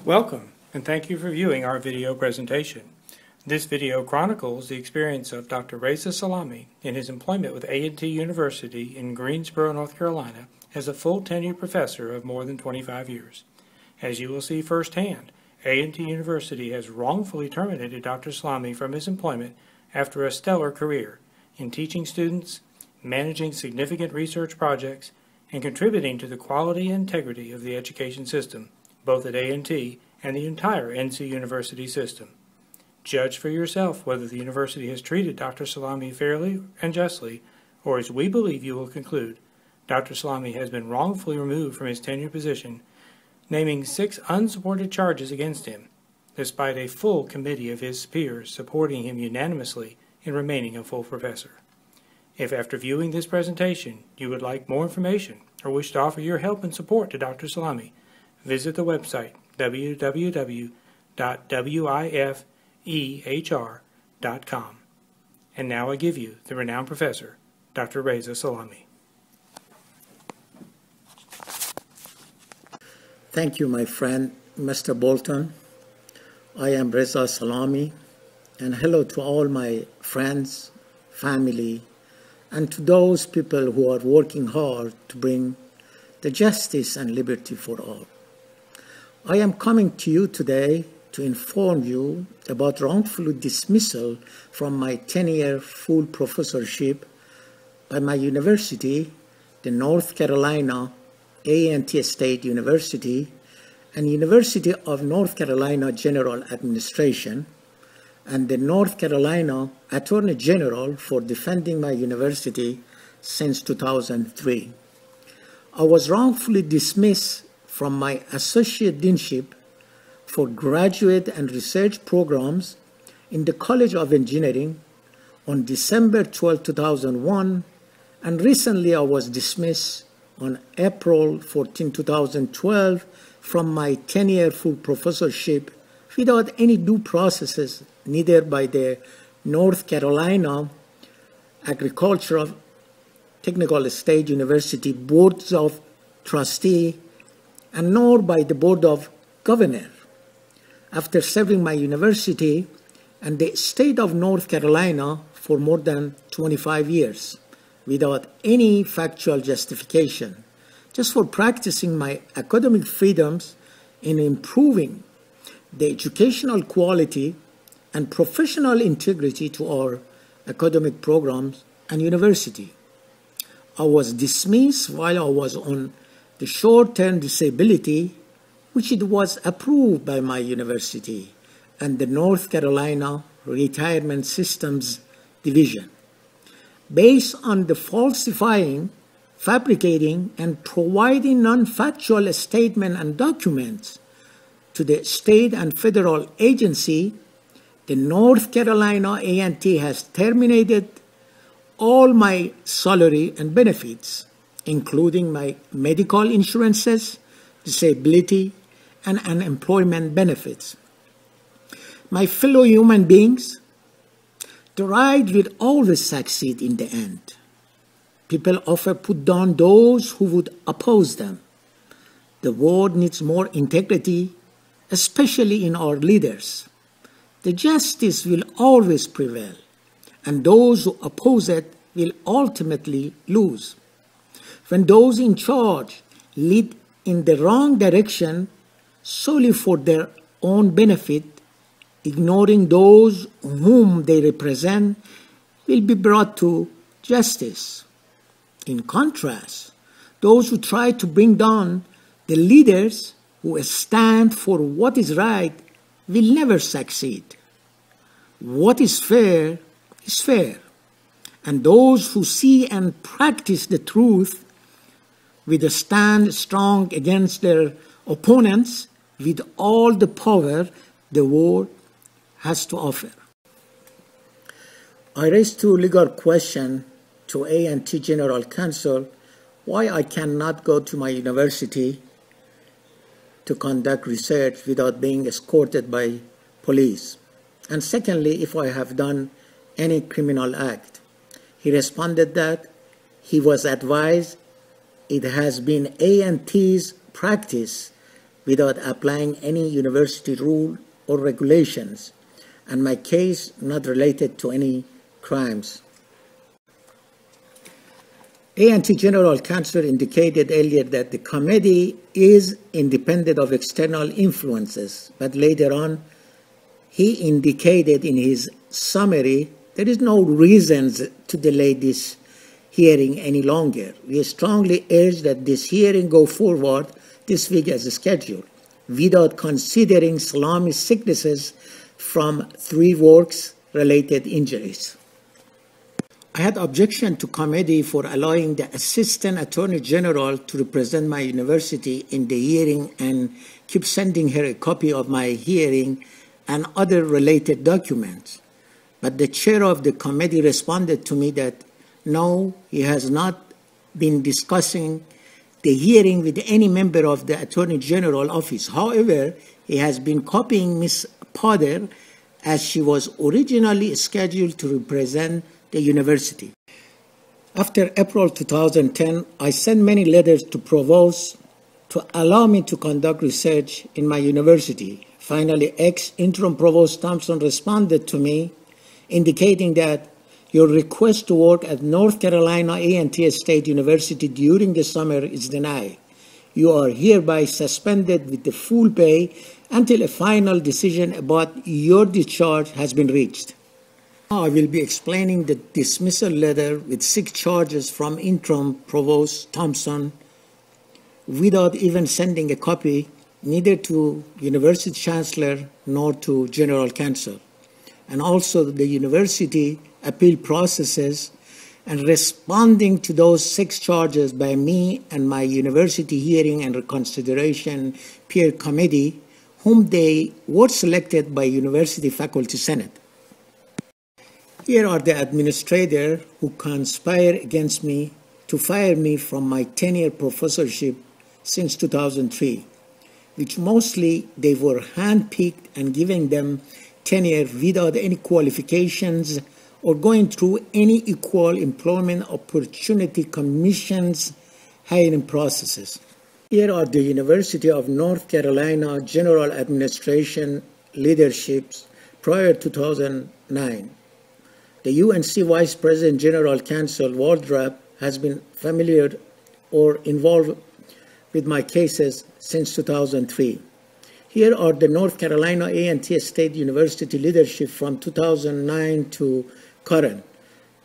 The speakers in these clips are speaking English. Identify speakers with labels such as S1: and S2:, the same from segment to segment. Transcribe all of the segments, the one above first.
S1: Welcome, and thank you for viewing our video presentation. This video chronicles the experience of Dr. Reza Salami in his employment with A&T University in Greensboro, North Carolina, as a full tenured professor of more than 25 years. As you will see firsthand, A&T University has wrongfully terminated Dr. Salami from his employment after a stellar career in teaching students, managing significant research projects, and contributing to the quality and integrity of the education system, both at A&T and the entire NC University system. Judge for yourself whether the university has treated Dr. Salami fairly and justly, or as we believe you will conclude, Dr. Salami has been wrongfully removed from his tenure position, naming 6 unsupported charges against him, despite a full committee of his peers supporting him unanimously in remaining a full professor. If after viewing this presentation you would like more information or wish to offer your help and support to Dr. Salami, visit the website www.wifehr.com. And now I give you the renowned professor, Dr. Reza Salami.
S2: Thank you, my friend, Mr. Bolton. I am Reza Salami, and hello to all my friends, family, and to those people who are working hard to bring the justice and liberty for all. I am coming to you today to inform you about wrongful dismissal from my tenure full professorship by my university, the North Carolina A&T State University and University of North Carolina General Administration, and the North Carolina Attorney General for defending my university since 2003. I was wrongfully dismissed from my associate deanship for graduate and research programs in the College of Engineering on December 12, 2001, and recently I was dismissed on April 14, 2012 from my tenure full professorship without any due processes, neither by the North Carolina Agricultural Technical State University Boards of Trustees, and nor by the Board of Governors. After serving my university and the state of North Carolina for more than 25 years without any factual justification, just for practicing my academic freedoms in improving the educational quality and professional integrity to our academic programs and university. I was dismissed while I was on the short-term disability, which it was approved by my university and the North Carolina Retirement Systems Division, based on the falsifying, fabricating, and providing non-factual statements and documents to the state and federal agency. The North Carolina A&T has terminated all my salary and benefits, including my medical insurances, disability, and unemployment benefits. My fellow human beings, the right will always succeed in the end. People often put down those who would oppose them. The world needs more integrity, especially in our leaders. The justice will always prevail, and those who oppose it will ultimately lose. When those in charge lead in the wrong direction solely for their own benefit, ignoring those whom they represent will be brought to justice. In contrast, those who try to bring down the leaders who stand for what is right will never succeed. What is fair, and those who see and practice the truth will stand strong against their opponents with all the power the world has to offer. I raised 2 legal questions to A&T General Counsel why I cannot go to my university to conduct research without being escorted by police, and secondly, if I have done any criminal act. He responded that he was advised it has been A&T's practice without applying any university rule or regulations, and my case not related to any crimes. A&T General Counsel indicated earlier that the committee is independent of external influences, but later on he indicated in his summary there is no reasons to delay this hearing any longer. We strongly urge that this hearing go forward this week as scheduled, without considering Salami's sicknesses from 3 works-related injuries. I had objection to committee for allowing the Assistant Attorney General to represent my university in the hearing and keep sending her a copy of my hearing and other related documents. But the chair of the committee responded to me that no, he has not been discussing the hearing with any member of the Attorney General office. However, he has been copying Ms. Potter as she was originally scheduled to represent the university. After April 2010, I sent many letters to Provost to allow me to conduct research in my university. Finally, Ex-Interim Provost Thompson responded to me indicating that your request to work at North Carolina A&T State University during the summer is denied. You are hereby suspended with the full pay until a final decision about your discharge has been reached. Now I will be explaining the dismissal letter with 6 charges from Interim Provost Thompson without even sending a copy neither to University Chancellor nor to General Counsel, and also the university appeal processes, and responding to those 6 charges by me and my university hearing and reconsideration peer committee, whom they were selected by University Faculty Senate. Here are the administrators who conspired against me to fire me from my tenure professorship since 2003, which mostly they were handpicked and giving them tenure without any qualifications or going through any equal employment opportunity commissions hiring processes. Here are the University of North Carolina General Administration leaderships prior to 2009. The UNC Vice President General Counsel Wardrop has been familiar or involved with my cases since 2003. Here are the North Carolina A&T State University leadership from 2009 to current.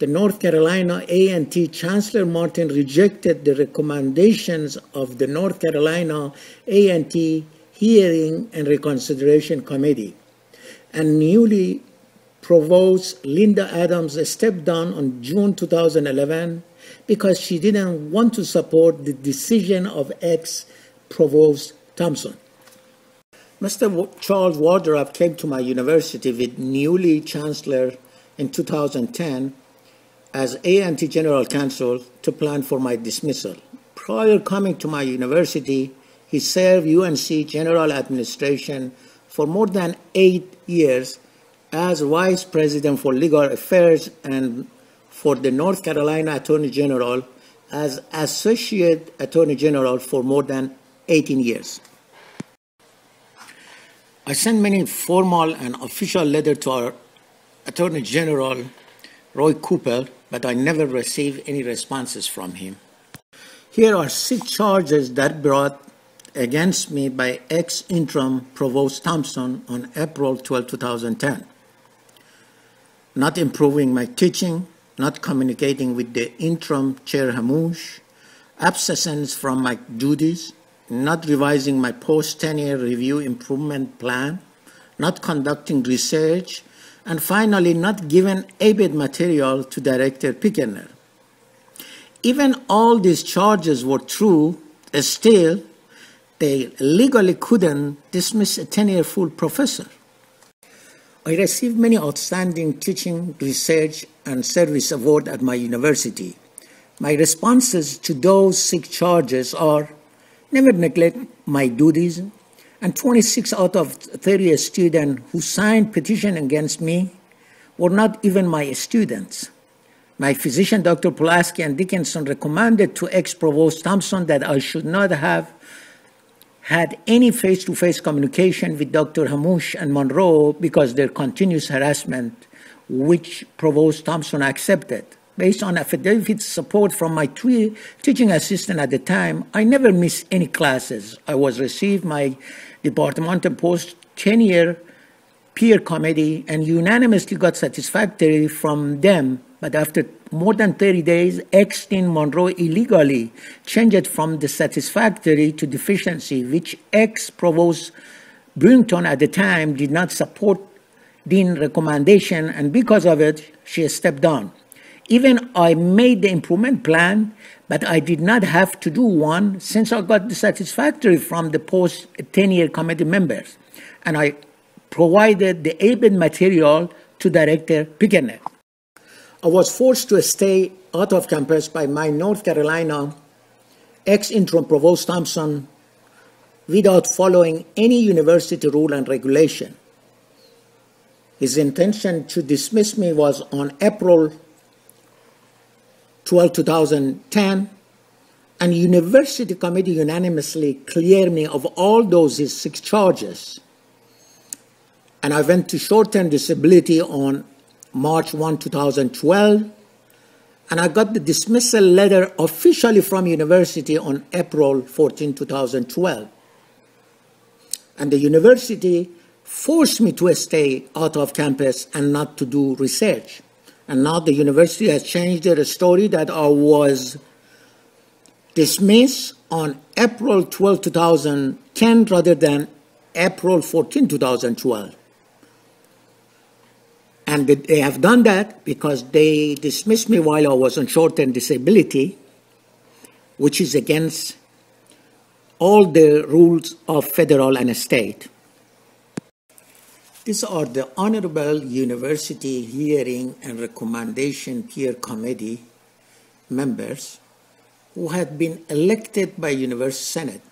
S2: The North Carolina A&T Chancellor Martin rejected the recommendations of the North Carolina A&T Hearing and Reconsideration Committee, and newly Provost Linda Adams stepped down on June 2011 because she didn't want to support the decision of ex-Provost Thompson. Mr. Charles Wardrop came to my university with newly Chancellor in 2010 as A&T General Counsel to plan for my dismissal. Prior coming to my university, he served UNC General Administration for more than 8 years as Vice President for Legal Affairs and for the North Carolina Attorney General as Associate Attorney General for more than 18 years. I sent many formal and official letters to our Attorney General, Roy Cooper, but I never received any responses from him. Here are 6 charges that brought against me by ex-interim Provost Thompson on April 12, 2010. Not improving my teaching, not communicating with the interim chair Hamoush, absence from my duties, not revising my post-tenure review improvement plan, not conducting research, and finally not giving ABET material to Director Picornell. Even all these charges were true, still they legally couldn't dismiss a tenure-full professor. I received many outstanding teaching, research, and service awards at my university. My responses to those 6 charges are: never neglect my duties, and 26 out of 30 students who signed petition against me were not even my students. My physician, Dr. Pulaski and Dickinson, recommended to ex-Provost Thompson that I should not have had any face-to-face communication with Dr. Hamoush and Monroe because their continuous harassment, which Provost Thompson accepted. Based on affidavit support from my teaching assistant at the time, I never missed any classes. I was received my departmental post tenure peer committee and unanimously got satisfactory from them. But after more than 30 days, ex-Dean Monroe illegally changed it from the satisfactory to deficiency, which ex-Provost Brunton at the time did not support Dean recommendation, and because of it, she stepped down. Even I made the improvement plan, but I did not have to do one since I got the satisfactory from the post-tenure committee members, and I provided the able material to Director Picornell. I was forced to stay out of campus by my North Carolina ex-interim Provost Thompson without following any university rule and regulation. His intention to dismiss me was on April 12, 2010, and University Committee unanimously cleared me of all those 6 charges. And I went to short-term disability on March 1, 2012, and I got the dismissal letter officially from university on April 14, 2012. And the university forced me to stay out of campus and not to do research. And now the university has changed their story that I was dismissed on April 12, 2010 rather than April 14, 2012. And they have done that because they dismissed me while I was on short-term disability, which is against all the rules of federal and state. These are the Honorable University Hearing and Recommendation Peer Committee members who had been elected by University Senate.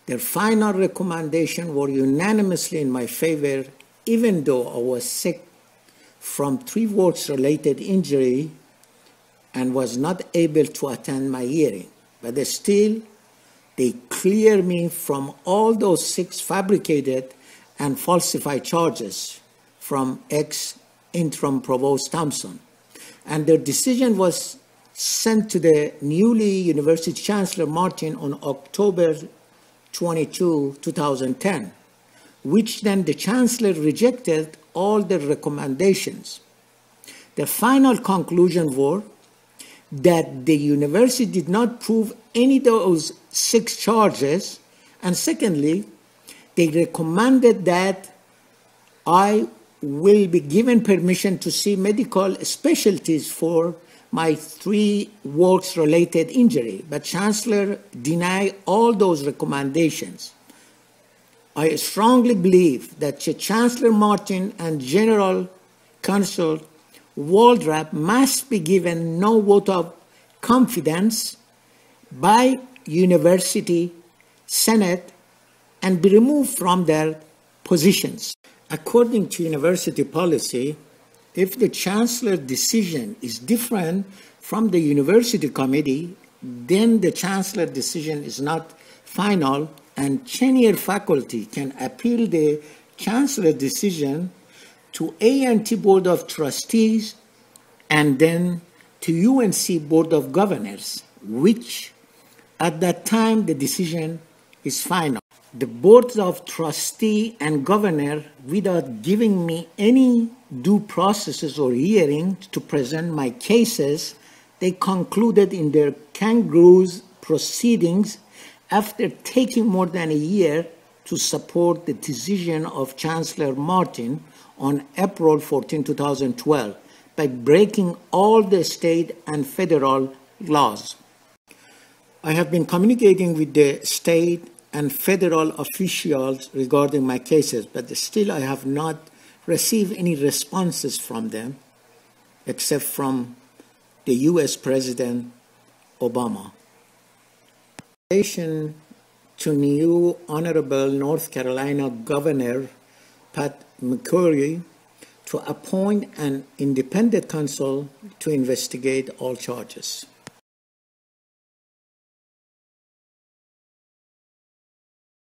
S2: Their final recommendation were unanimously in my favor, even though I was sick from 3 works-related injury and was not able to attend my hearing. But still, they cleared me from all those 6 fabricated and falsified charges from ex-interim Provost Thompson. And their decision was sent to the newly University Chancellor Martin on October 22, 2010, which then the Chancellor rejected all the recommendations. The final conclusion were that the university did not prove any of those 6 charges, and secondly, they recommended that I will be given permission to see medical specialties for my 3 works-related injury, but Chancellor denied all those recommendations. I strongly believe that Chancellor Martin and General Counsel Waldrop must be given no vote of confidence by University Senate and be removed from their positions. According to university policy, if the Chancellor's decision is different from the University Committee, then the Chancellor's decision is not final, and tenure faculty can appeal the Chancellor's decision to A&T Board of Trustees and then to UNC Board of Governors, which at that time the decision is final. The boards of trustee and governor, without giving me any due processes or hearings to present my cases, they concluded in their kangaroos proceedings after taking more than a year to support the decision of Chancellor Martin on April 14, 2012, by breaking all the state and federal laws. I have been communicating with the state and federal officials regarding my cases, but still I have not received any responses from them, except from the U.S. President Obama. In relation to new Honorable North Carolina Governor Pat McCrory to appoint an independent counsel to investigate all charges.